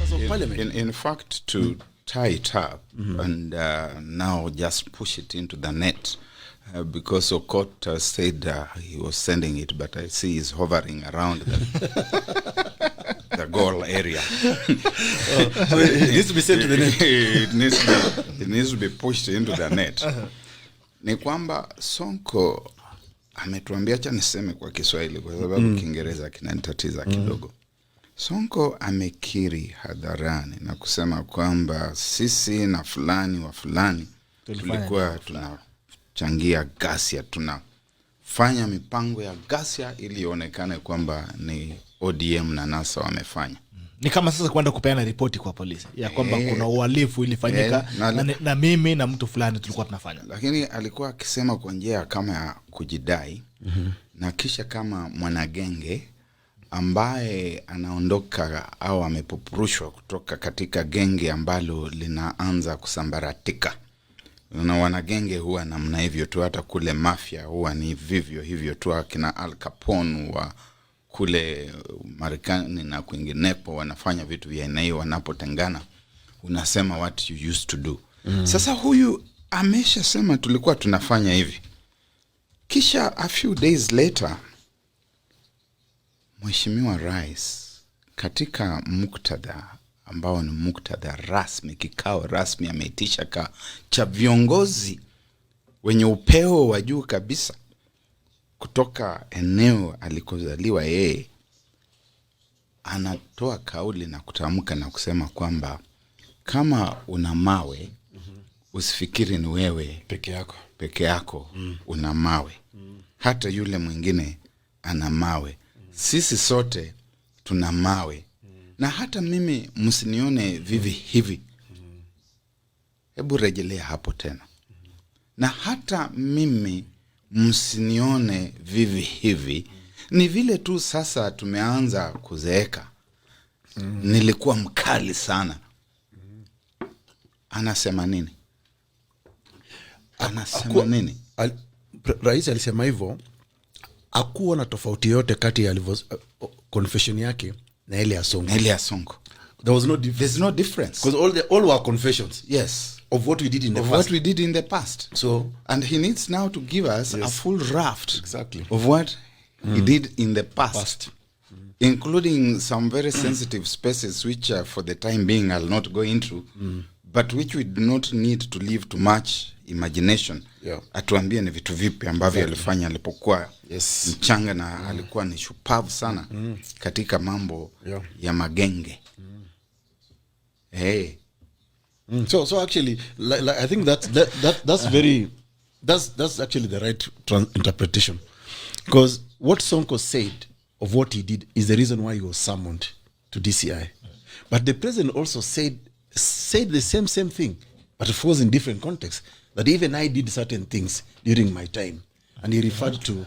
members of parliament. In fact, to tie it up and now just push it into the net, because Aukot said he was sending it, but I see he's hovering around the goal area. So it needs to be sent to the net. It needs to be pushed into the net. Ni kwamba Sonko ametuambia, acha niseme kwa Kiswahili kwa sababu Kiingereza kinanitatiza kidogo. Sonko amekiri hadharani na kusema kwamba sisi na fulani wa fulani tulikuwa tunachangia ghasia, tunafanya mipango ya ghasia ili ionekane kwamba ni ODM na NASA wamefanya. Ni kama sasa kwenda kupeana ripoti kwa polisi ya kwamba kuna uhalifu ilifanyika na mimi na mtu fulani tulikuwa tunafanya. Lakini alikuwa akisema kwa njia kama ya kujidai na kisha kama mwanagenge ambaye anaondoka au amepupurushwa kutoka katika genge ambalo linaanza kusambaratika. Na wanagenge huwa namna hivyo tu, hata kule mafia huwa ni vivyo hivyo tu. Kina Al Capone wa kule Marekani na kwingineko wanafanya vitu vya aina hiyo. Wanapotengana unasema what you used to do. Sasa huyu ameshasema tulikuwa tunafanya hivi. Kisha a few days later Mheshimiwa Rais katika muktadha ambao ni muktadha rasmi, kikao rasmi, ameitisha cha viongozi wenye upeo wa juu kabisa kutoka eneo alikozaliwa yeye, anatoa kauli na kutamka na kusema kwamba kama una mawe usifikiri ni wewe peke yako una mawe, hata yule mwingine ana mawe, sisi sote tuna mawe, na hata mimi msinione vivi hivi. Hebu rejelea hapo tena. Na hata mimi msinione vivi hivi. Ni vile tu sasa tumeanza kuzeeka. Nilikuwa mkali sana. Anasema nini? Nini? Rais alisema hivyo, hakuwa na tofauti yote kati ya confession yake na ile ya Sonko. There was no difference. There's no difference. Because all were confessions. Yes. Of what we did in the past. What we did in the past. So, and he needs now to give us a full raft of what he did in the past. Including some very sensitive spaces which for the time being I'll not go into, but which we do not need to leave too much imagination. Atuambie ni vitu vipi ambavyo alifanya alipokuwa mchanga na alikuwa ni shupavu sana katika mambo ya magenge. Hey. So actually, I think that's very that's actually the right interpretation, because what Sonko said of what he did is the reason why he was summoned to DCI. But the president also said the same thing, but of course in different contexts, that even I did certain things during my time, and he referred to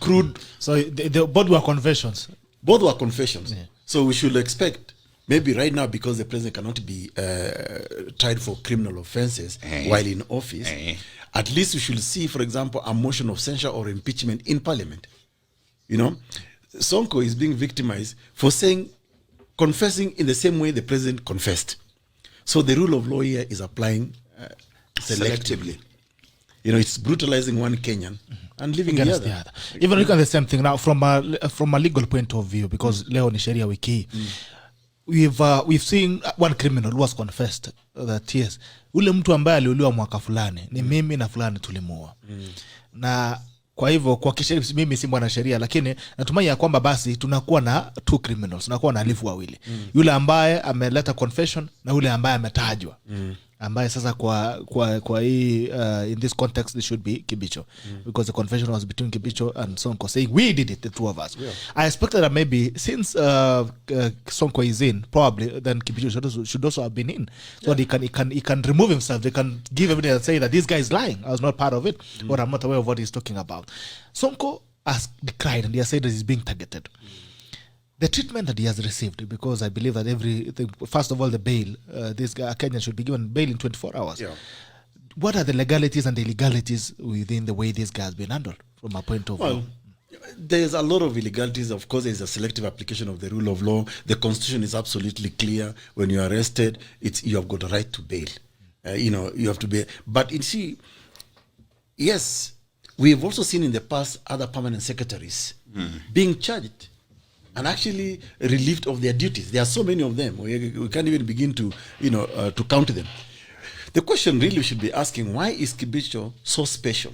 crude. So they both were confessions. Both were confessions. Yeah. So we should expect, maybe right now, because the president cannot be tried for criminal offenses while in office, at least we should see, for example, a motion of censure or impeachment in parliament. You know, Sonko is being victimized for confessing in the same way the president confessed. So the rule of law here is applying selectively. You know, it's brutalizing one Kenyan and leaving the other. Even look at the same thing now from a legal point of view, because leo ni sheria wiki. We've seen one criminal who was confessed that yes, ule mtu ambaye aliuliwa mwaka fulani ni mimi na fulani tulimuua. Na kwa hivyo kwa kisheria mimi si mwana sheria, lakini natumai ya kwamba basi tunakuwa na two criminals, tunakuwa na alifu wawili. Yule ambaye ameleta confession na yule ambaye ametajwa. Ambaye sasa kwa hii in this context it should be Kibicho, because the confession was between Kibicho and Sonko saying we did it, the two of us. I expected that maybe since Sonko is in, probably then Kibicho should also have been in, so he can remove himself. They can give evidence and say that this guy is lying, I was not part of it, or I'm not aware of what he's talking about. Sonko has decried and he has said that he's being targeted. The treatment that he has received, because I believe that first of all, the bail, this guy, Kenyan, should be given bail in 24 hours. Yeah. What are the legalities and the illegalities within the way this guy has been handled from a point of view? There's a lot of illegalities. Of course, there's a selective application of the rule of law. The constitution is absolutely clear. When you're arrested, you have got a right to bail. You have to bail. But you see, yes, we have also seen in the past other permanent secretaries being charged and actually relieved of their duties. There are so many of them. We can't even begin to, to count them. The question really we should be asking, why is Kibicho so special?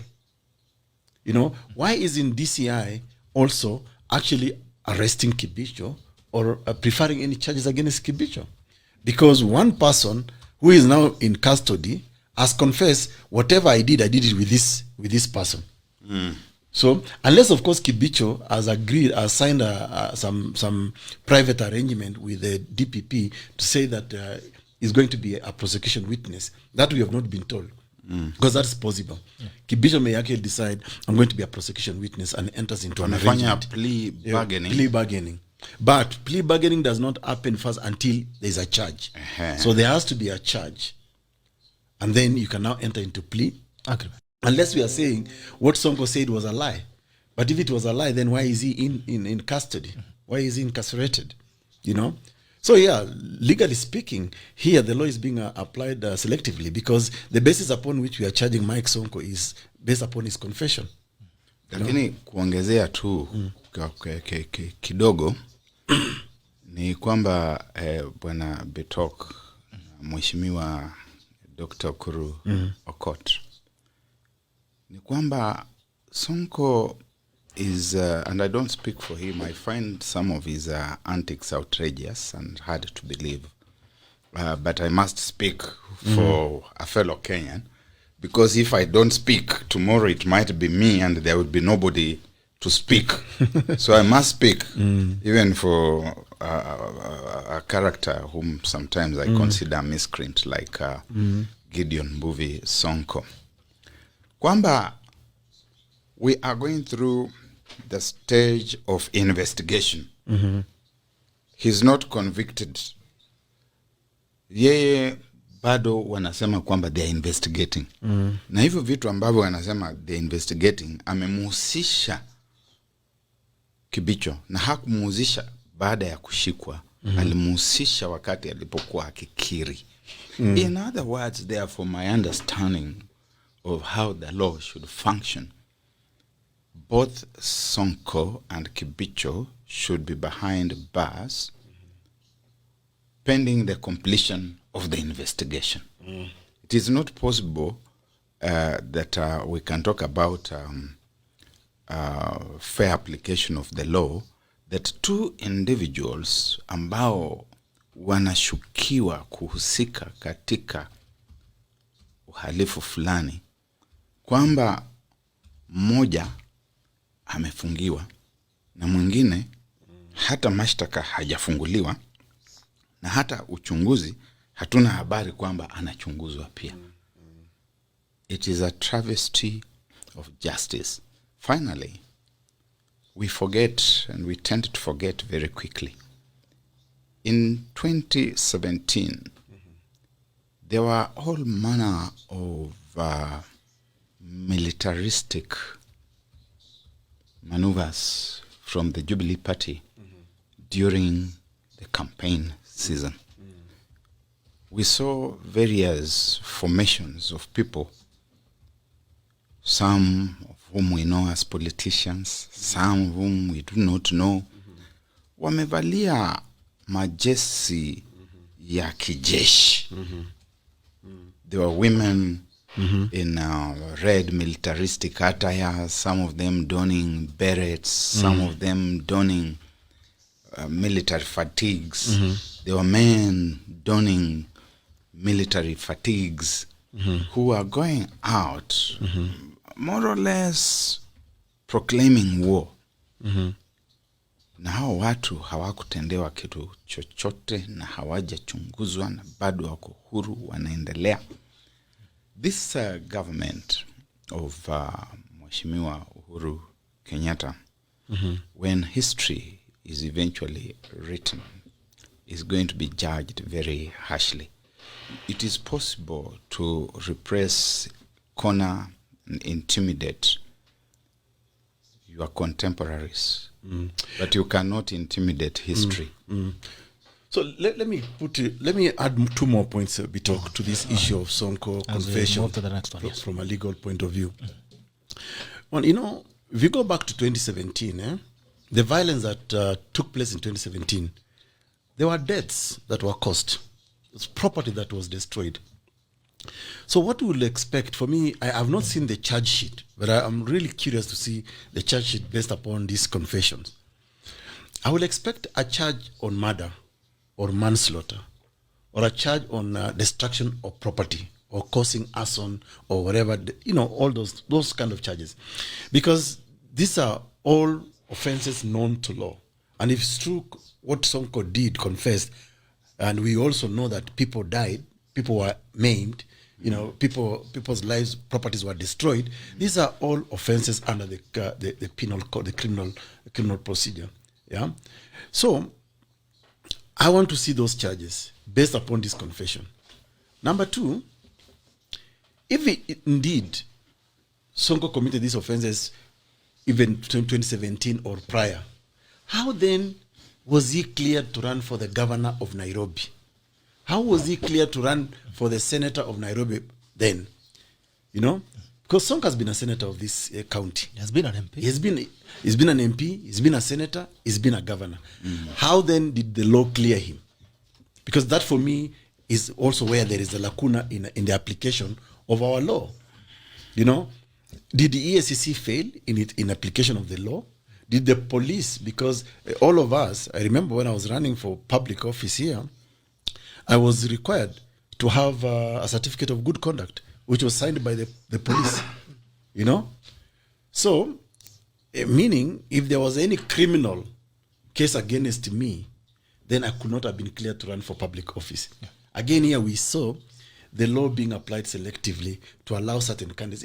Why isn't DCI also actually arresting Kibicho or preferring any charges against Kibicho? Because one person who is now in custody has confessed, whatever I did it with this person. So unless, of course, Kibicho has signed some private arrangement with the DPP to say that is going to be a prosecution witness, that we have not been told. Because that's possible. Kibicho may actually decide, I'm going to be a prosecution witness, and enters into an arrangement. Plea bargaining. Plea bargaining. But plea bargaining does not happen first until there's a charge. So there has to be a charge. And then you can now enter into plea agreement. Unless we are saying what Sonko said was a lie. But if it was a lie, then why is he in custody? Why is he incarcerated? So yeah, legally speaking, here the law is being applied selectively, because the basis upon which we are charging Mike Sonko is based upon his confession. Lakini kuongezea tu kidogo ni kwamba bwana Betok, mheshimiwa Dr. EKURU AUKOT, ni kwamba Sonko is, and I don't speak for him, I find some of his antics outrageous and hard to believe. But I must speak for a fellow Kenyan, because if I don't speak, tomorrow it might be me and there will be nobody to speak. So I must speak, even for a character whom sometimes I consider a miscreant, like Gideon Mbuvi Sonko. Kwamba we are going through the stage of investigation. He's not convicted. Yeye bado wanasema kwamba they are investigating. Na hivyo vitu ambavyo wanasema they are investigating, amemuhusisha Kibicho, na hakumuhusisha baada ya kushikwa. Alimuhusisha wakati alipokuwa akikiri. In other words, therefore, my understanding of how the law should function, both Sonko and Kibicho should be behind bars pending the completion of the investigation. It is not possible that we can talk about fair application of the law, that two individuals ambao wanashukiwa kuhusika katika uhalifu fulani, kwamba mmoja amefungiwa na mwingine hata mashtaka hajafunguliwa, na hata uchunguzi hatuna habari kwamba anachunguzwa pia. It is a travesty of justice. Finally, we forget, and we tend to forget very quickly. In 2017, there were all manner of militaristic maneuvers from the Jubilee Party during the campaign season. We saw various formations of people, some of whom we know as politicians, some of whom we do not know. Wamevalia majesi ya kijeshi. There were women in red militaristic attire, some of them donning berets, some of them donning military fatigues. There were men donning military fatigues who are going out more or less proclaiming war. Na hao watu hawakutendewa kitu chochote na hawajachunguzwa na bado wako huru, wanaendelea. This government of Mheshimiwa Uhuru Kenyatta, when history is eventually written, is going to be judged very harshly. It is possible to repress, corner, and intimidate your contemporaries. But you cannot intimidate history. So let me add 2 more points, Bitok, to this issue of Sonko confession to the next one, yes. from a legal point of view. Well, if you go back to 2017, the violence that took place in 2017, there were deaths that were caused. It's property that was destroyed. So what we will expect, for me, I have not seen the charge sheet, but I'm really curious to see the charge sheet based upon these confessions. I will expect a charge on murder or manslaughter, or a charge on destruction of property, or causing arson, or whatever, all those kind of charges. Because these are all offenses known to law. And if it's true what Sonko did, confessed, and we also know that people died, people were maimed, people's lives, properties were destroyed, these are all offenses under the penal code, the criminal procedure. Yeah. So I want to see those charges based upon this confession. Number 2, if indeed Sonko committed these offenses even 2017 or prior, how then was he cleared to run for the governor of Nairobi? How was he cleared to run for the senator of Nairobi then? Because Sonko has been a senator of this county. He has been an MP. He's been an MP, he's been a senator, he's been a governor. How then did the law clear him? Because that for me is also where there is a lacuna in the application of our law. Did the ESCC fail in application of the law? Did the police, because all of us, I remember when I was running for public office here, I was required to have a certificate of good conduct, which was signed by the police, So, meaning, if there was any criminal case against me, then I could not have been cleared to run for public office. Yeah. Again, here we saw the law being applied selectively to allow certain candidates,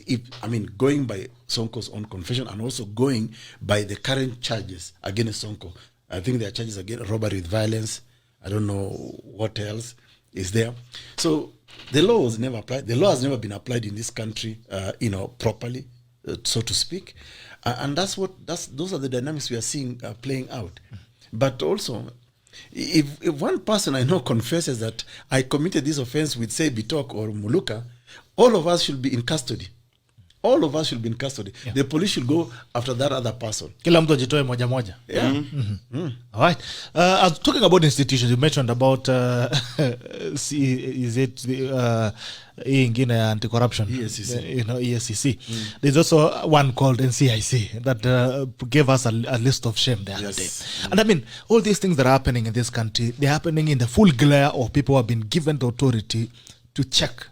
going by Sonko's own confession and also going by the current charges against Sonko. I think there are charges against robbery with violence. I don't know what else is there. So the law was never applied. The law has never been applied in this country, properly, so to speak. And those are the dynamics we are seeing playing out. But also, if one person I know confesses that I committed this offense with, say, Bitok or Muluka, all of us should be in custody. All of us should be in custody. Yeah. The police should go after that other person. Kila mtu ajitoe moja moja. Yeah. All right. I was talking about institutions. You mentioned about is it ingine anti-corruption? ESCC. ESCC. There's also one called NCIC that gave us a list of shame the other day. And all these things that are happening in this country, they're happening in the full glare of people who have been given the authority to check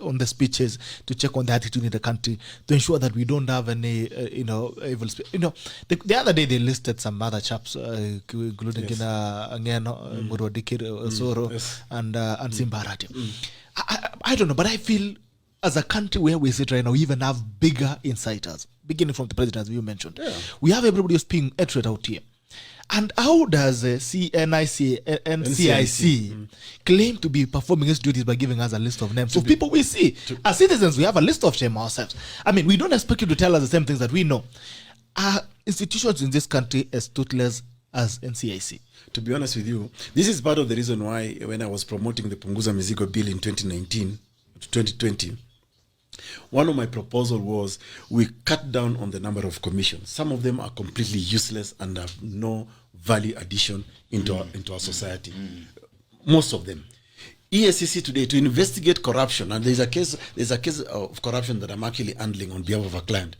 on the speeches, to check on the attitude in the country, to ensure that we don't have any, evil speech. The other day they listed some other chaps, including Angeno, Murodikir, Soro, and Simbarati. I don't know, but I feel as a country where we sit right now, we even have bigger insiders, beginning from the president, as you mentioned. Yeah. We have everybody spewing hatred out here. And how does NCIC claim to be performing its duties by giving us a list of names? So people we see, as citizens, we have a list of shame ourselves. We don't expect you to tell us the same things that we know. Are institutions in this country as toothless as NCIC? To be honest with you, this is part of the reason why when I was promoting the Punguza Mizigo Bill in 2019 to 2020, one of my proposals was we cut down on the number of commissions. Some of them are completely useless and have no value addition into our society. Most of them. ESCC today to investigate corruption, and there's a case of corruption that I'm actually handling on behalf of a client.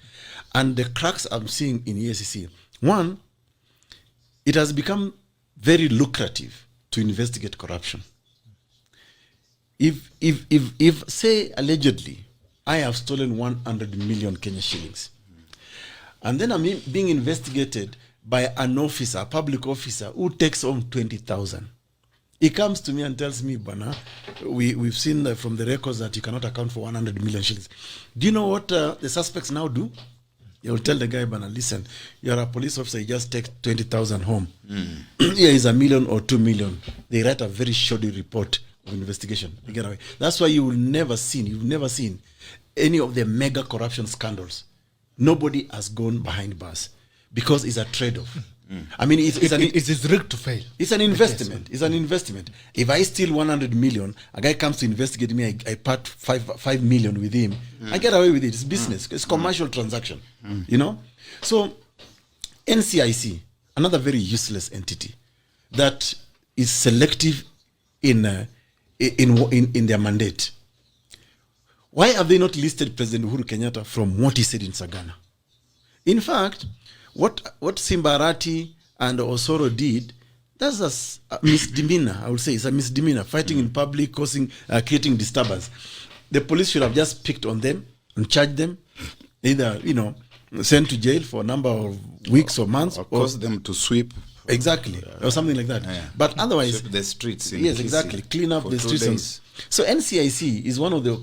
And the cracks I'm seeing in ESCC, one, it has become very lucrative to investigate corruption. If say allegedly I have stolen 100 million Kenya shillings, and then I'm being investigated by an officer, a public officer, who takes home 20,000. He comes to me and tells me, Bana, we've seen from the records that you cannot account for 100 million shillings. Do you know what the suspects now do? They will tell the guy, Bana, listen, you're a police officer, you just take 20,000 home. Here is 1 million or 2 million. They write a very shoddy report of investigation. They get away. That's why you've never seen any of the mega corruption scandals nobody has gone behind bars because it's a trade-off. I mean, it's rigged to fail. It's an investment. It's an investment. If I steal 100 million, a guy comes to investigate me, I part 5 million with him, I get away with it. It's business. It's commercial transaction. You know? So, NCIC, another very useless entity that is selective in their mandate. Why have they not listed President Uhuru Kenyatta from what he said in Sagana? In fact, what Simbarati and Osoro did, that's a misdemeanor, I would say. It's a misdemeanor, fighting in public, creating disturbance. The police should have just picked on them and charged them, either, sent to jail for a number of weeks or months. Or cause them to sweep. Exactly, or something like that. Yeah. But otherwise... Sweep the streets. Yes, exactly. Clean up the streets. So NCIC is one of the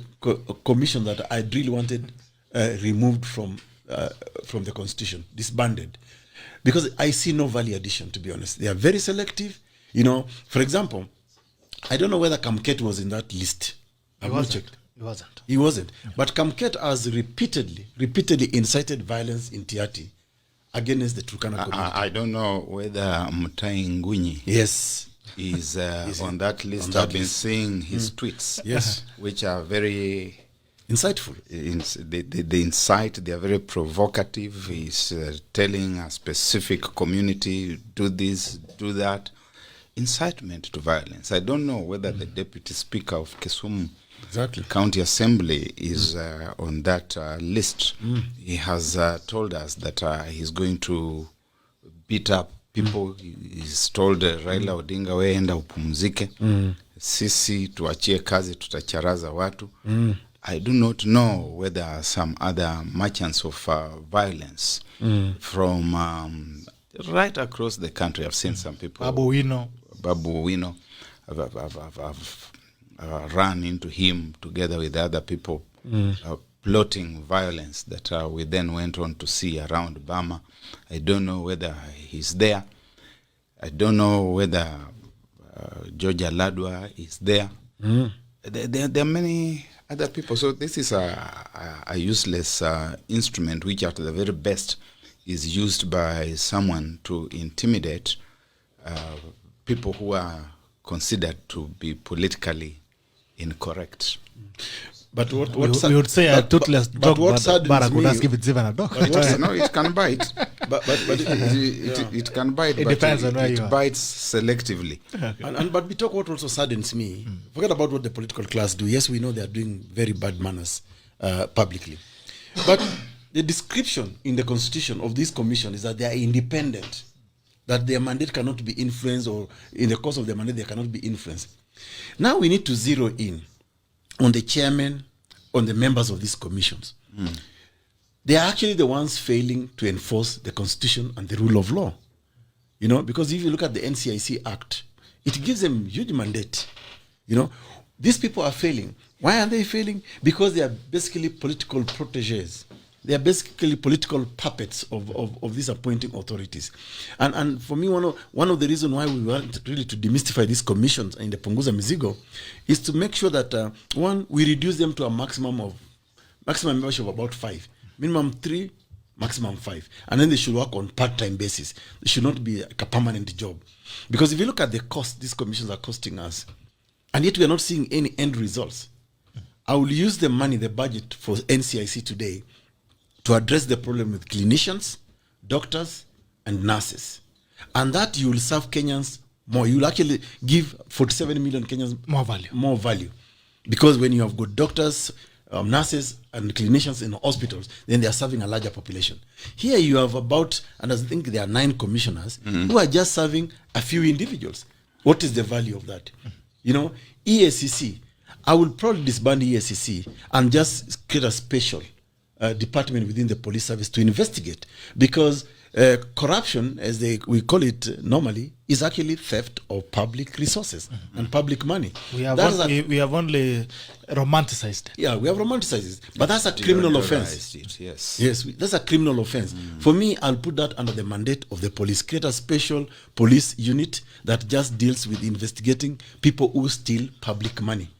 commissions that I really wanted removed from the constitution, disbanded, because I see no value addition, to be honest. They are very selective. For example, I don't know whether Kamket was in that list. I've not checked. He wasn't. Yeah. But Kamket has repeatedly incited violence in Tiati against the Turkana community. I don't know whether Mutai Ngunyi is on that list. I've been seeing his tweets, which are very insightful. They incite, they are very provocative. He's telling a specific community, do this, do that. Incitement to violence. I don't know whether the Deputy Speaker of Kisumu County Assembly is on that list. He has told us that he's going to beat up people. He's told Raila Odinga, we enda upumzike. Sisi tuachie kazi, tutacharaza watu. I do not know whether some other merchants of violence from right across the country. I've seen some people. Babu Wino have run into him together with other people, plotting violence that we then went on to see around Bama. I don't know whether he's there. I don't know whether Georgia Ladwa is there. There are many other people. So this is a useless instrument which at the very best is used by someone to intimidate people who are considered to be politically incorrect. But what we would say a toothless dog, but Barack would ask if it's even a dog. No, it can bite. But it can bite. It depends on where you are. It bites selectively. But we talk what also saddens me. Forget about what the political class do. Yes, we know they are doing very bad manners publicly. But the description in the constitution of this commission is that they are independent, that their mandate cannot be influenced, or in the course of their mandate they cannot be influenced. Now we need to zero in on the chairman, on the members of these commissions. They are actually the ones failing to enforce the constitution and the rule of law. Because if you look at the NCIC Act, it gives them huge mandate. These people are failing. Why are they failing? Because they are basically political proteges. They are basically political puppets of these appointing authorities. And for me, one of the reasons why we want really to demystify these commissions in the Punguza Mizigo is to make sure that, one, we reduce them to a maximum membership of about 5. Minimum 3, maximum 5. And then they should work on part-time basis. It should not be like a permanent job. Because if you look at the cost these commissions are costing us, and yet we are not seeing any end results, I will use the money, the budget for NCIC today, to address the problem with clinicians, doctors, and nurses. And that you will serve Kenyans more. You will actually give 47 million Kenyans more value. Because when you have good doctors, nurses, and clinicians in hospitals, then they are serving a larger population. Here you have about, and I think there are 9 commissioners who are just serving a few individuals. What is the value of that? EACC, I will probably disband EACC and just create a special department within the police service to investigate, because corruption, as we call it normally, is actually theft of public resources and public money. We have only romanticized it. Yeah, we have romanticized it, but that's a criminal offense. Yes, that's a criminal offense. For me, I'll put that under the mandate of the police. Create a special police unit that just deals with investigating people who steal public money.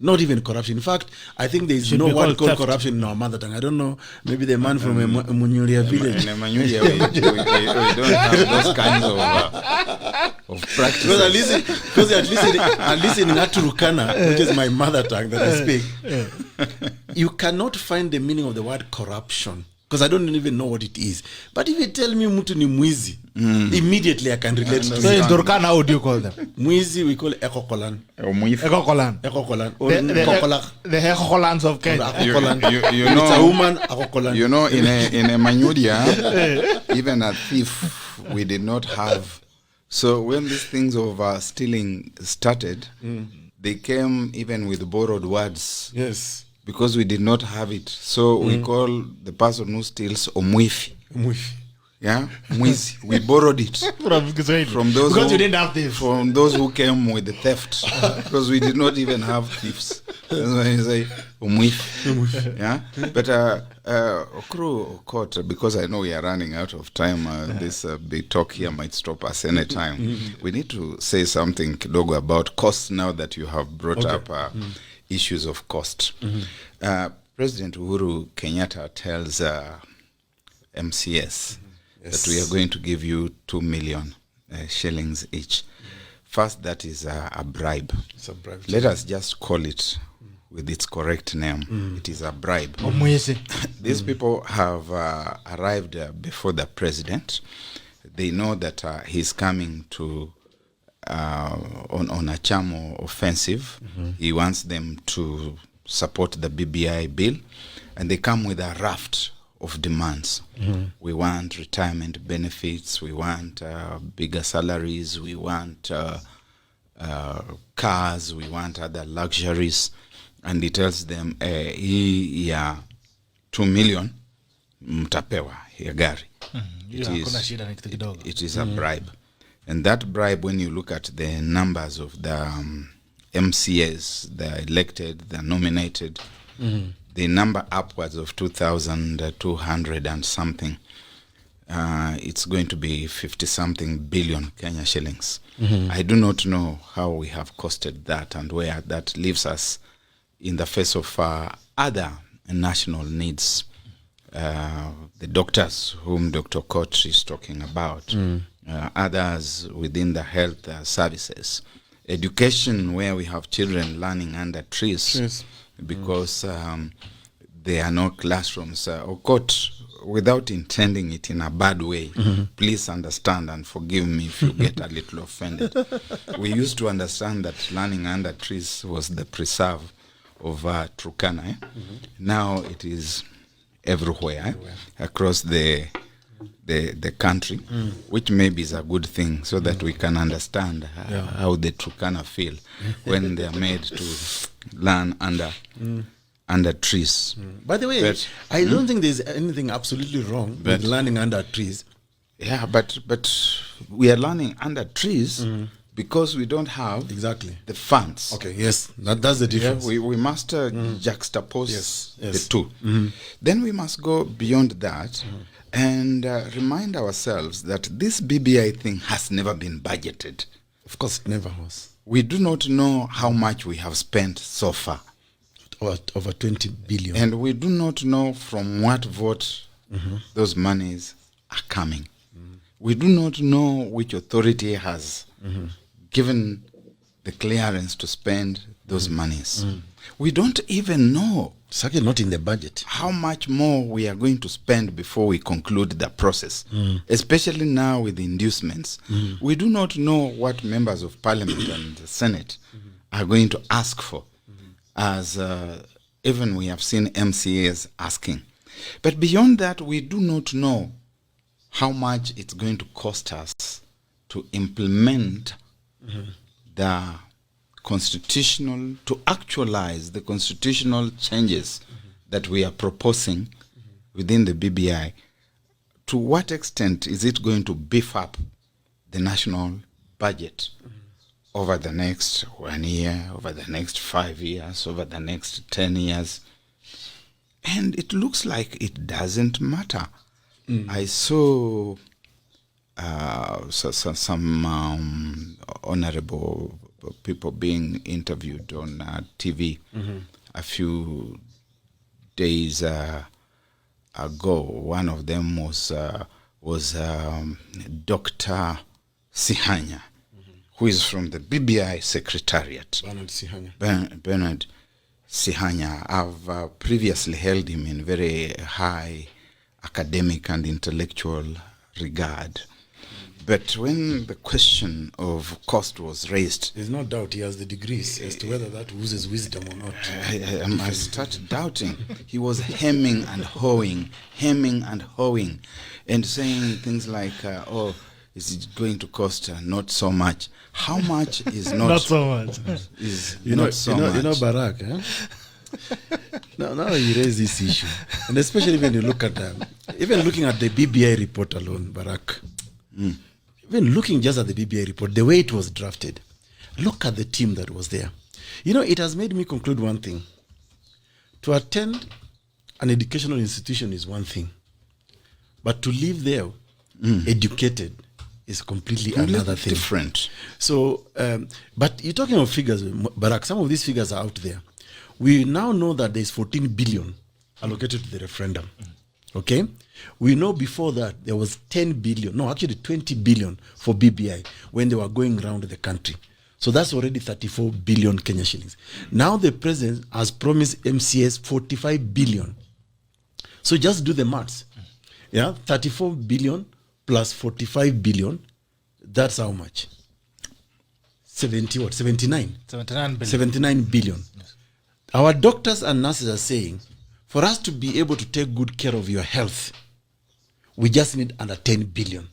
Not even corruption. In fact, I think there is Should no be word called called theft. corruption in our mother tongue. I don't know. Maybe the man from Munyuria village. In Emmanuel, we don't have those kinds of practices. Because at least in Naturukana, which is my mother tongue that I speak, you cannot find the meaning of the word corruption. Because I don't even know what it is. But if you tell me mtu ni mwizi, immediately I can relate to So in it. Turkana, how do you call them? Mwizi we call ekokolan. Ekokolan. Ekokolan. Or The kokolak. Ekokolans of Kenya. Akokolan. You It's know- a woman, akokolan. You know, in Emmanuel, even a thief, we did not have. So when these things of stealing started, they came even with borrowed words Yes. because we did not have it. So we call the person who steals omwifi. Mwifi. Yeah, mwizi. We borrowed it from those because who, you didn't have this. from those who came with the theft, because we did not even have thieves. That's why you say omwifi. Yeah, but EKURU AUKOT, because I know we are running out of time. This big talk here might stop us any time. We need to say something kidogo about costs now that you have brought up issues of cost. President Uhuru Kenyatta tells MCS that we are going to give you 2 million shillings each. First, that is a bribe. It's a bribe. Let us just call it with its correct name. It is a bribe. Omwezi. These people have arrived before the president. They know that he's coming to on a Chamo offensive. He wants them to support the BBI bill, and they come with a raft of demands. We want retirement benefits. We want bigger salaries. We want cars. We want other luxuries. And he tells them, yeah, 2 million mtapewa ya gari. It is a bribe. And that bribe, when you look at the numbers of the MCAs, the elected, the nominated, they number upwards of 2,200 and something. It's going to be 50-something billion Kenya shillings. I do not know how we have costed that and where that leaves us in the face of other national needs. The doctors whom Dr. Koch is talking about, others within the health services, education where we have children learning under trees because there are no classrooms. AUKOT, without intending it in a bad way, please understand and forgive me if you get a little offended. We used to understand that learning under trees was the preserve of Turkana. Now it is everywhere. Across the country, which maybe is a good thing, so that we can understand how the Turkana feel when they are made to learn under trees. By the way, But- I don't think there's anything absolutely wrong with learning under trees. Yeah, but we are learning under trees because we don't have Exactly. the funds. Okay, yes, that's the Yeah, difference. we must juxtapose Yes, the yes. two. Then we must go beyond that and remind ourselves that this BBI thing has never been budgeted. Of course, it never was. We do not know how much we have spent so far. Over 20 billion. And we do not know from what vote those monies are coming. We do not know which authority has given the clearance to spend those monies. We don't even know It's actually not in the budget. how much more we are going to spend before we conclude the process, especially now with the inducements. We do not know what members of parliament and the Senate are going to ask for, as even we have seen MCAs asking. But beyond that, we do not know how much it's going to cost us to implement the constitutional, to actualize the constitutional changes that we are proposing within the BBI. To what extent is it going to beef up the national budget over the next 1 year, over the next 5 years, over the next 10 years? And it looks like it doesn't matter. I saw some honorable people being interviewed on TV a few days ago. One of them was Dr. Sihanya, who is from the BBI Secretariat. Bernard Sihanya. I've previously held him in very high academic and intellectual regard. But when the question of cost was raised, there's no doubt he has the degrees as to whether that oozes wisdom or not. I started doubting. He was hemming and hawing, and saying things like, "Oh, is it going to cost not so much?" How much is not, not so much? Is much? Barrack. Now you raise this issue, and especially when you look at even looking at the BBI report alone, Barrack. Even looking just at the BBI report, the way it was drafted, look at the team that was there. It has made me conclude one thing. To attend an educational institution is one thing, but to live there educated is completely another thing. Different. So, but you're talking of figures, Barrack. Some of these figures are out there. We now know that there's 14 billion allocated to the referendum. Okay? We know before that there was 10 billion, no, actually 20 billion for BBI when they were going around the country. So that's already 34 billion Kenya shillings. Now the president has promised MCS 45 billion. So just do the maths. Yeah, 34 billion plus 45 billion, that's how much? 79 billion. 79 billion. Yes. Our doctors and nurses are saying, for us to be able to take good care of your health, we just need under 10 billion.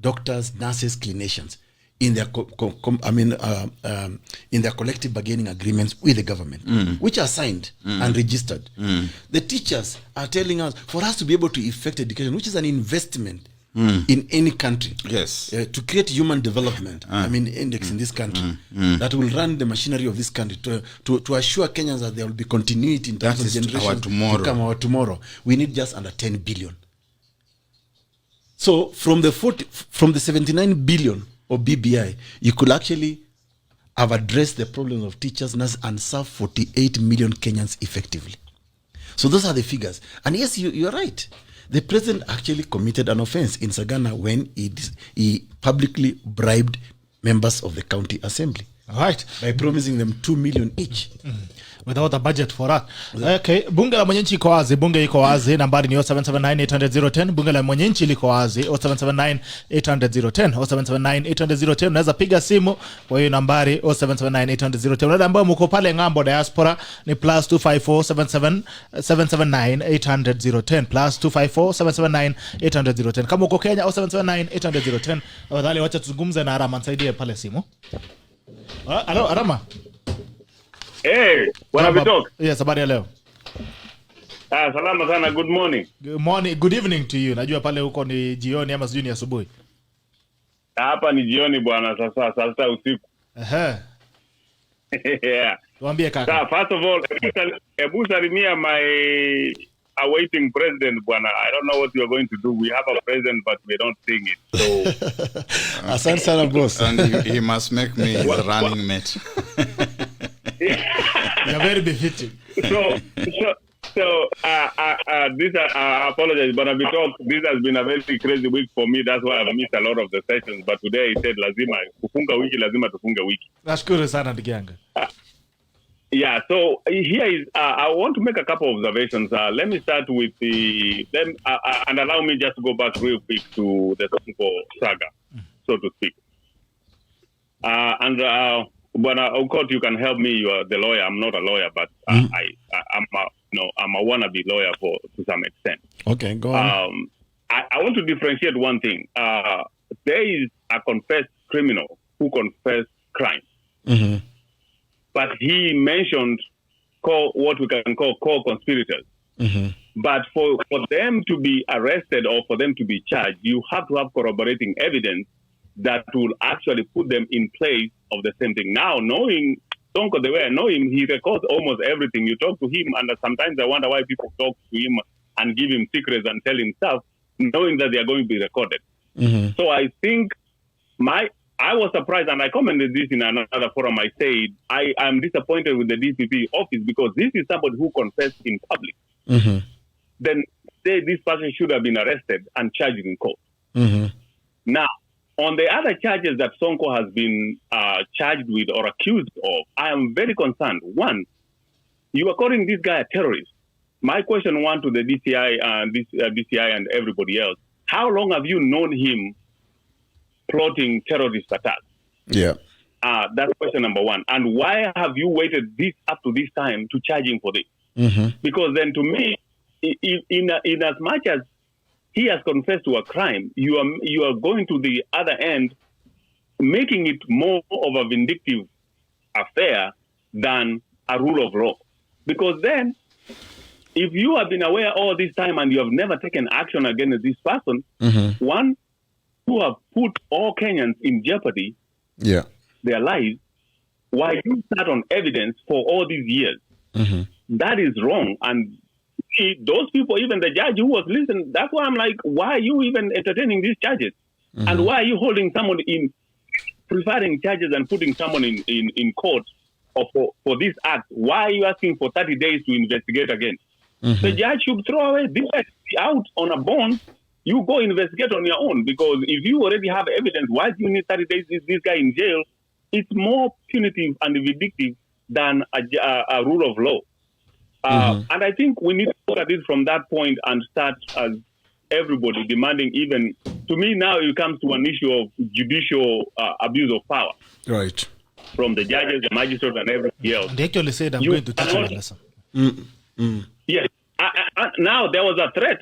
Doctors, nurses, clinicians, in their in their collective bargaining agreements with the government, which are signed and registered. The teachers are telling us, for us to be able to effect education, which is an investment in any country, yes, to create human development, index in this country that will run the machinery of this country to assure Kenyans that there will be continuity in terms of generations to come our tomorrow. We need just under 10 billion. So from the 79 billion of BBI, you could actually have addressed the problems of teachers, nurses, and serve 48 million Kenyans effectively. So those are the figures. And yes, you're right. The president actually committed an offense in Sagana when he publicly bribed members of the county assembly. All right. By promising them 2 million each. Without a budget for that. Okay. Bunge la mwenye nchi iko wazi. Bunge iko wazi. Nambari ni 0779-800-010. Bunge la mwenye nchi liko wazi. 0779-800-010. 0779-800-010. Unaweza piga simu kwa hiyo nambari 0779-800-010. Unaweza ambao mko pale ngambo diaspora ni +254-779-800-010. +254-779-800-010. Kama uko Kenya 0779-800-010. Wadhali wacha tuzungumze na Arama. Nisaidie pale simu. Hello, Arama. Hey, wanavitok. Yes, habari ya leo. Salama sana, good morning. Good morning, good evening to you. Najua pale huko ni jioni ama sijui ni asubuhi. Hapa ni jioni bwana, sasa usiku. Yeah. Tuambie kaka. So, first of all, ebu salimia my awaiting president bwana. I don't know what you are going to do. We have a president but we don't sing it. So asante sana boss. And he must make me his running mate. You're very befitting. So this I apologize, but this has been a very crazy week for me. That's why I've missed a lot of the sessions. But today he said lazima tufunga wiki. Nashukuru sana ndugu yangu. Yeah, so here is I want to make a couple of observations. Let me start with and allow me just to go back real quick to the Sonko saga, so to speak. But AUKOT, you can help me. You are the lawyer. I'm not a lawyer, but I'm a wannabe lawyer to some extent. Okay, go on. I want to differentiate one thing. There is a confessed criminal who confessed crime, but he mentioned what we can call co-conspirators. But for them to be arrested or for them to be charged, you have to have corroborating evidence that will actually put them in place of the same thing. Now, knowing Sonko the way I know him, he records almost everything. You talk to him, and sometimes I wonder why people talk to him and give him secrets and tell him stuff, knowing that they are going to be recorded. So I think I was surprised, and I commented this in another forum. I said, I am disappointed with the DPP office because this is somebody who confessed in public. Then this person should have been arrested and charged in court. Now, on the other charges that Sonko has been charged with or accused of, I am very concerned. One, you are calling this guy a terrorist. My question one to the DCI and everybody else, how long have you known him plotting terrorist attacks? Yeah. That's question number one. And why have you waited up to this time to charge him for this? Because then to me, in as much as he has confessed to a crime, you are going to the other end, making it more of a vindictive affair than a rule of law. Because then, if you have been aware all this time and you have never taken action against this person, one, who have put all Kenyans in jeopardy, their lives, while you sat on evidence for all these years, that is wrong. And those people, even the judge who was listening, that's why I'm like, why are you even entertaining these charges? And why are you holding someone in, preferring charges and putting someone in court for this act? Why are you asking for 30 days to investigate again? The judge should throw away this out on a bond. You go investigate on your own, because if you already have evidence, why do you need 30 days this guy in jail? It's more punitive and vindictive than a rule of law. And I think we need to look at it from that point and start as everybody demanding, even, to me now it comes to an issue of judicial abuse of power. Right. From the judges, the magistrates and everybody else. They actually said, I'm going to teach you a lesson. Yes. Now there was a threat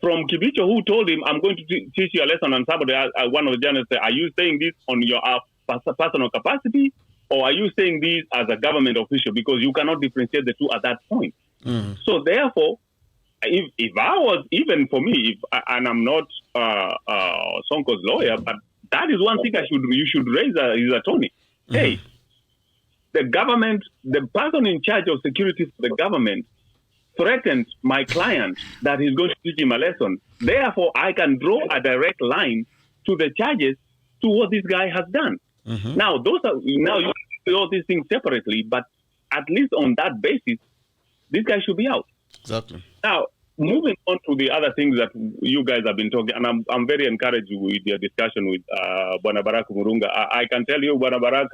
from Kibicho who told him, I'm going to teach you a lesson. And somebody, one of the journalists said, are you saying this on your personal capacity, or are you saying this as a government official? Because you cannot differentiate the two at that point. So therefore, if I was, even for me, and I'm not Sonko's lawyer, but that is one thing you should raise his attorney. Hey, the government, the person in charge of security for the government threatened my client that he's going to teach him a lesson. Therefore, I can draw a direct line to the charges to what this guy has done. Now, you do all these things separately, but at least on that basis, this guy should be out. Exactly. Now, moving on to the other things that you guys have been talking, and I'm very encouraged with your discussion with BARRACK MULUKA. I can tell you, BARRACK,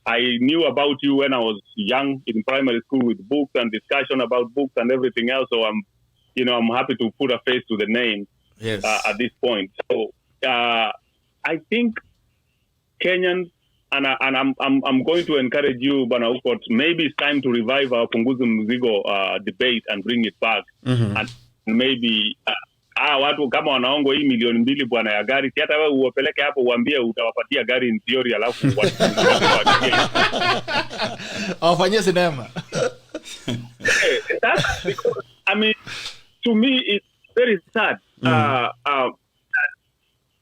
I knew about you when I was young in primary school with books and discussion about books and everything else. So I'm happy to put a face to the name at this point. So I think Kenyans, and I'm going to encourage you, Bwana Aukot, maybe it's time to revive our Punguza Mzigo debate and bring it back. And maybe watu kama wanaongo hii milioni 2 bwana ya gari, si hata wewe uwapeleke hapo uambie utawapatia gari in theory, alafu awafanyie sinema. That's because, I mean, to me it's very sad.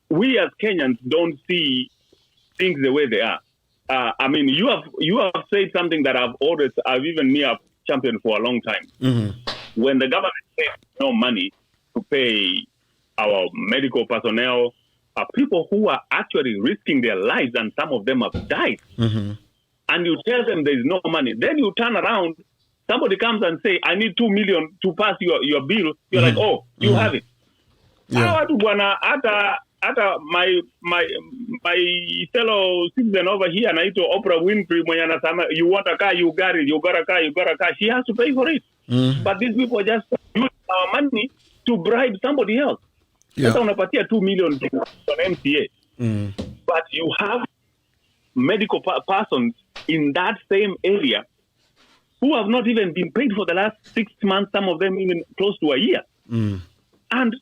We as Kenyans don't see things the way they are. I mean, you have said something that I've even championed for a long time. When the government says no money to pay our medical personnel, people who are actually risking their lives, and some of them have died. And you tell them there is no money. Then you turn around, somebody comes and say, I need 2 million to pass your bill. You're like, oh, you have it. My fellow citizen over here, anaitwa Oprah Winfrey, mwenye anasema, you want a car, you got it, you got a car. She has to pay for it. But these people just use our money to bribe somebody else. Sasa unapatia 2 million on MCA. But you have medical persons in that same area who have not even been paid for the last 6 months, some of them even close to a year. And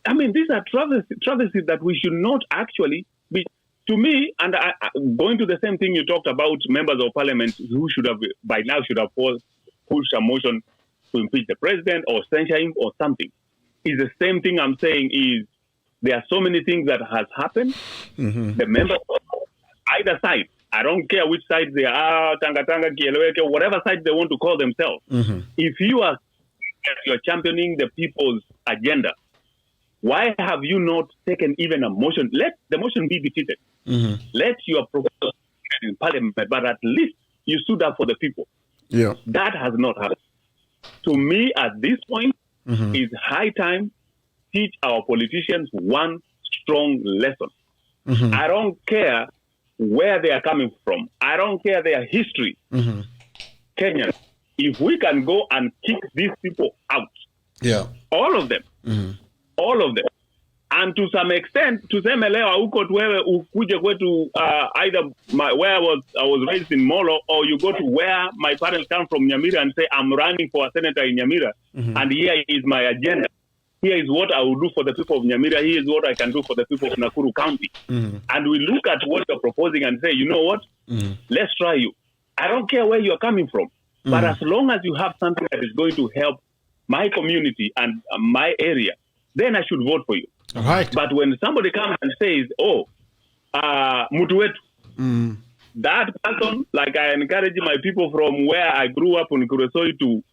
I mean, these are travesties that we should not actually be. To me, and going to the same thing you talked about, members of parliament who should have pushed a motion to impeach the president or censure him or something, is the same thing I'm saying. Is there are so many things that has happened. The members of either side, I don't care which side they are, Tanga, Kieleweke, whatever side they want to call themselves. If you're championing the people's agenda, why have you not taken even a motion? Let the motion be defeated. Let your proposal get in parliament, but at least you stood up for the people. Yeah. That has not happened. To me, at this point, it's high time teach our politicians one strong lesson. I don't care where they are coming from. I don't care their history. Kenyans, if we can go and kick these people out, all of them, and to some extent, tuseme leo AUKOT wewe ukuje kwetu either where I was raised in Molo, or you go to where my parents come from, Nyamira, and say, I'm running for a senator in Nyamira, and here is my agenda. Here is what I will do for the people of Nyamira. Here is what I can do for the people of Nakuru County. And we look at what you're proposing and say, you know what? Let's try you. I don't care where you're coming from. But as long as you have something that is going to help my community and my area, then I should vote for you. All right. But when somebody comes and says, oh, mutu wetu, that person, like I encourage my people from where I grew up in Kuresoi to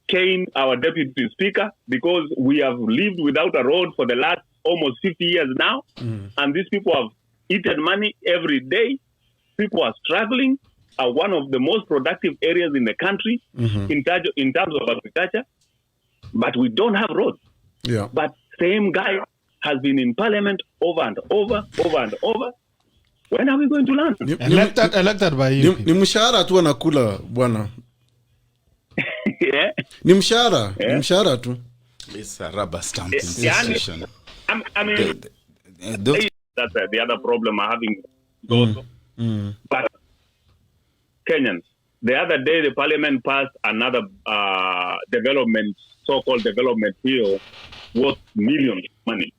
cane our deputy speaker, because we have lived without a road for the last almost 50 years now. And these people have eaten money every day. People are struggling. One of the most productive areas in the country in terms of agriculture. But we don't have roads. Yeah. But same guy has been in parliament over and over. When are we going to learn? I like that by you. Ni mshahara tu anakula bwana. Yeah. Ni mshahara tu. It's a rubber stamp institution. I mean, that's the other problem I'm having also. But Kenyans, the other day the parliament passed another so-called development bill worth millions of money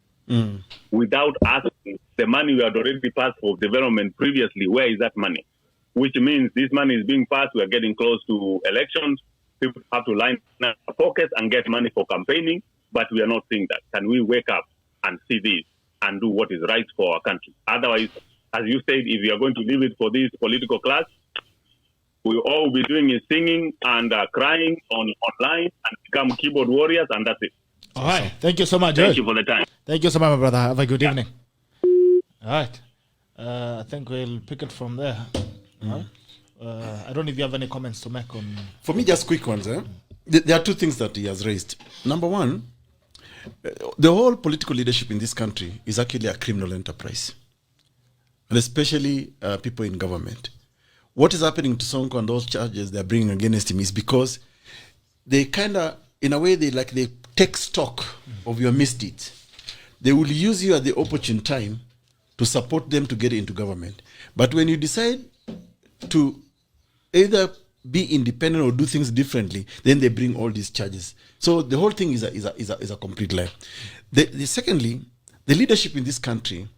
without asking the money we had already passed for development previously. Where is that money? Which means this money is being passed. We are getting close to elections. People have to line up pockets and get money for campaigning, but we are not seeing that. Can we wake up and see this and do what is right for our country? Otherwise, as you said, if we are going to leave it for this political class, we all will be doing is singing and crying online and become keyboard warriors, and that's it. All right. Thank you so much, Thank you for the time. Thank you so much, my brother. Have a good evening. All right. I think we'll pick it from there. I don't know if you have any comments to make on... For me, just quick ones. There are two things that he has raised. Number one, the whole political leadership in this country is actually a criminal enterprise, and especially people in government. What is happening to Sonko and those charges they're bringing against him is because they kind of, in a way, they take stock of your misdeeds. They will use you at the opportune time to support them to get into government. But when you decide to either be independent or do things differently, then they bring all these charges. So the whole thing is a complete lie. Secondly, the leadership in this country,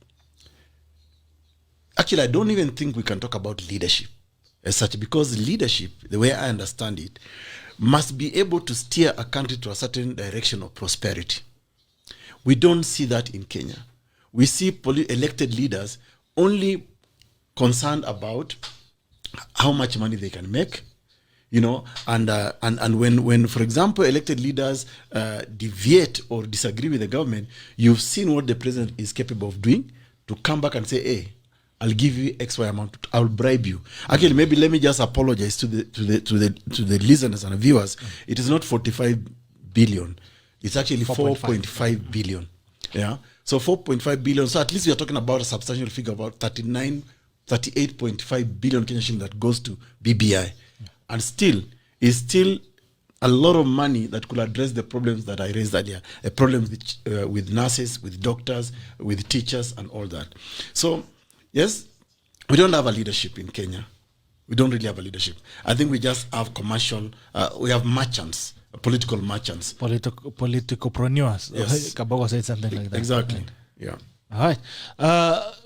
actually, I don't even think we can talk about leadership as such, because leadership, the way I understand it, must be able to steer a country to a certain direction of prosperity. We don't see that in Kenya. We see elected leaders only concerned about how much money they can make, and when for example elected leaders deviate or disagree with the government, you've seen what the president is capable of doing, to come back and say, hey, I'll give you X, Y amount. I'll bribe you. Actually, maybe let me just apologize to the listeners and viewers. It is not 45 billion. It's actually 4.5 billion. Yeah. So 4.5 billion. So at least we are talking about a substantial figure, about 38.5 billion Kenyan shilling that goes to BBI, and still a lot of money that could address the problems that I raised earlier, a problem with nurses, with doctors, with teachers, and all that. So. Yes, we don't have a leadership in Kenya. We don't really have a leadership. I think we just have commercial, we have merchants, political merchants. Politicopreneurs. Yes. Kabogo said something like that. Exactly, yeah. All right.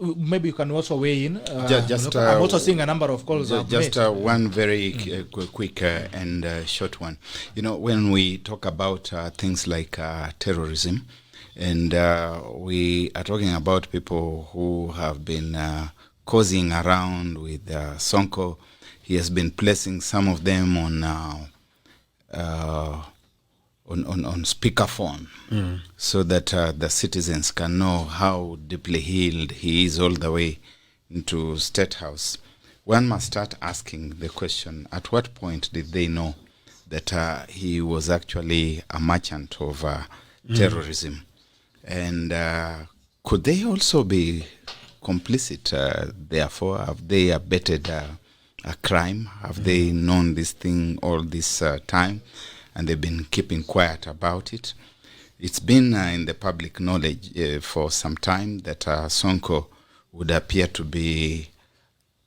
Maybe you can also weigh in. I'm also seeing a number of calls. Just one very quick and short one. When we talk about things like terrorism, and we are talking about people who have been causing around with Sonko. He has been placing some of them on speakerphone, so that the citizens can know how deeply healed he is all the way into State House, one must start asking the question, at what point did they know that he was actually a merchant of terrorism? And could they also be complicit, therefore? Have they abetted a crime? Have they known this thing all this time and they've been keeping quiet about it? It's been in the public knowledge for some time that Sonko would appear to be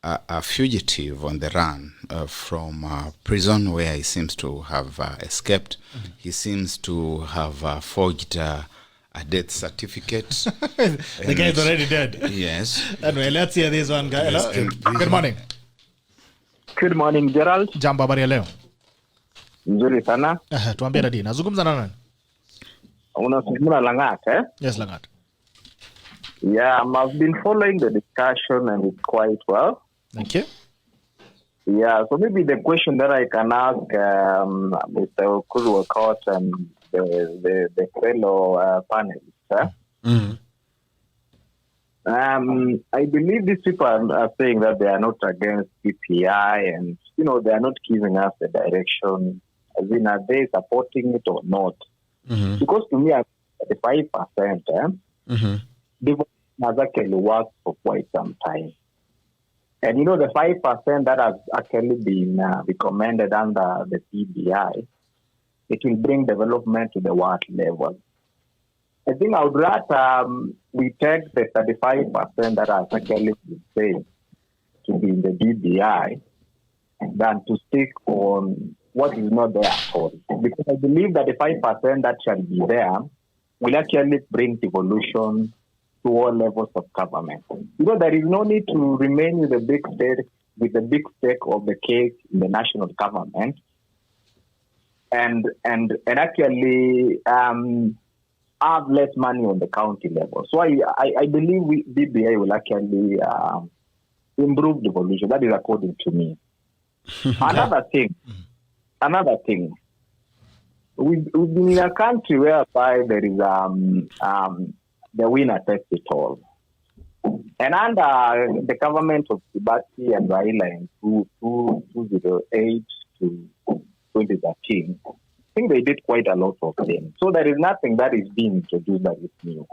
a fugitive on the run from prison where he seems to have escaped. He seems to have forged a death certificate. The guy is already dead. Yes. Anyway, let's hear this one, guy. Yes, Good morning. Good morning, Gerald. Jambo, habari ya leo? Nzuri sana. Tuambie dadi. Nazungumza na nani? Unazungumza Langat, eh? Yes, Langat. Yeah, I've been following the discussion and it's quite well. Thank you. Yeah, so maybe the question that I can ask Mr. EKURU AUKOT and the fellow panelists. I believe these people are saying that they are not against PPI and, they are not giving us the direction. As in, are they supporting it or not? Because to me, the 5%, development has actually worked for quite some time. And the 5% that has actually been recommended under the PBI, it will bring development to the world level. I think I would rather we take the 35% that has actually been said to be in the BBI than to stick on what is not there at all. Because I believe that the 5% that shall be there will actually bring devolution to all levels of government. There is no need to remain with the big stake of the cake in the national government and actually have less money on the county level. So I believe BBI will actually improve devolution. That is according to me. Another thing. We've been in a country whereby there is the winner takes it all. And under the government of Kibaki and Raila in 2008 to 2013, I think they did quite a lot of things. So there is nothing that is being introduced that is new.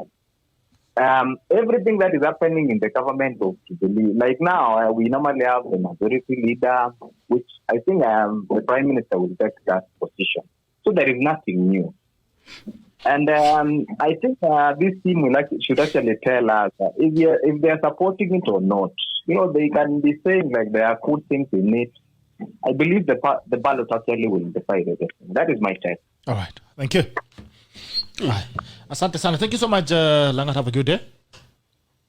Everything that is happening in the government of Jubilee, like now, we normally have the majority leader, which I think the Prime Minister will take that position. So there is nothing new. And I think this team should actually tell us if they are supporting it or not. They can be saying like there are good things in it. I believe the ballot actually will decide everything. That is my take. All right. Thank you. All right. Asante sana. Thank you so much, Langat. Have a good day.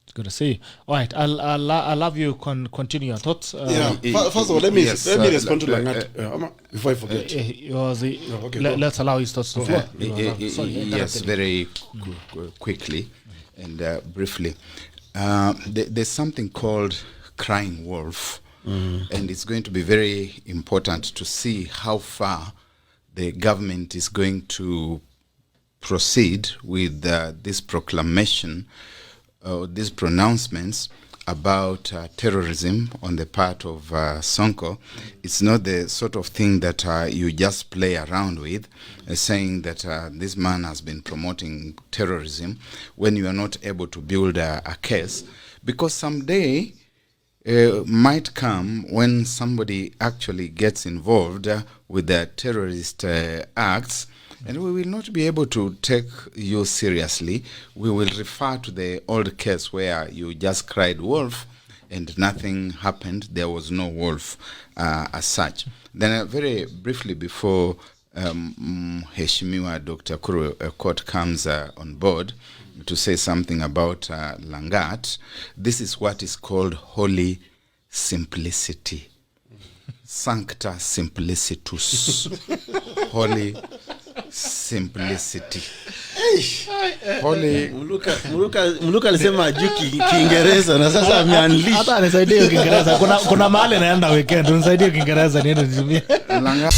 It's good to see you. All right. I'll have you continue your thoughts. First of all, let me respond to Langat before I forget. Let's allow his thoughts to flow. Yes, very quickly and briefly. There's something called crying wolf. And it's going to be very important to see how far the government is going to proceed with this proclamation, these pronouncements about terrorism on the part of Sonko. It's not the sort of thing that you just play around with, saying that this man has been promoting terrorism when you are not able to build a case. Because someday might come when somebody actually gets involved with the terrorist acts, and we will not be able to take you seriously. We will refer to the old case where you just cried wolf and nothing happened. There was no wolf as such. Then very briefly before Heshimiwa Dr. EKURU AUKOT comes on board to say something about Langat, this is what is called holy simplicity. Sancta simplicitus. Holy simplicity. Holy Muluka alisema juu Kiingereza na sasa ameunleash. Hata anisaidie Kiingereza. Kuna mahali naenda weekend, unisaidie Kiingereza niende nitumie. Langat